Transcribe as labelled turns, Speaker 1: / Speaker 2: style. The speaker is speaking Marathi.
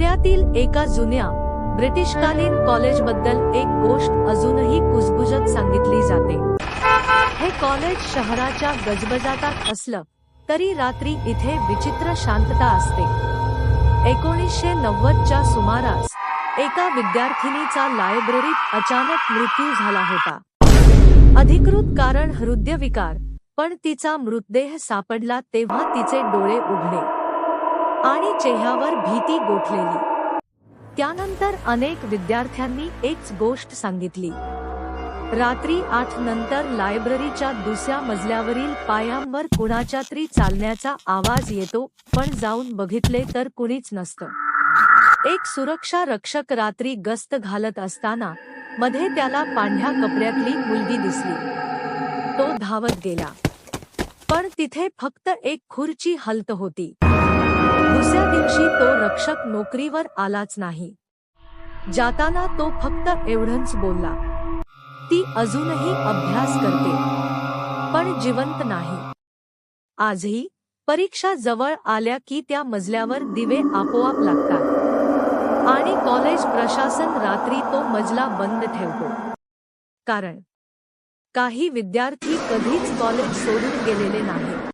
Speaker 1: पुण्यातील एका जुन्या ब्रिटिशकालीन कॉलेजबद्दल एक गोष्ट अजूनही कुजबुजत सांगितली जाते। हे कॉलेज शहराच्या गजबजाटात असलं तरी रात्री इथे विचित्र शांतता असते। 1990 च्या सुमारास एका विद्यार्थिनीचा लायब्ररीत अचानक मृत्यू झाला होता। अधिकृत कारण हृदयविकार, पण तिचा मृतदेह सापडला तेव्हा तिचे डोळे उघडले आणि चेहऱ्यावर भीती गोठलेली। त्यानंतर अनेक विद्यार्थ्यांनी एकच गोष्ट सांगितली। रात्री 8 नंतर लायब्ररीच्या दुसऱ्या मजल्यावरील पायऱ्यांवर कुणाच्या तरी चालण्याचा आवाज येतो, पण जाऊन बघितले तर कुणीच नसतं। एक सुरक्षा रक्षक रात्री गस्त घालत असताना मध्ये त्याला पांढऱ्या कपड्यातली मुलगी दिसली। तो धावत गेला, पण तिथे फक्त एक खुर्ची हलत होती। दुसऱ्या दिवशी तो रक्षक नोकरीवर आलाच नाही। जाताना तो फक्त एवढंच बोलला, ती अजूनही अभ्यास करते, पण जिवंत नाही। आजही परीक्षा जवळ आल्या की त्या मजल्यावर दिवे आपोआप लागतात आणि कॉलेज प्रशासन रात्री तो मजला बंद ठेवतो। कारण काही विद्यार्थी कधीच कॉलेज सोडून गेलेले नाहीत।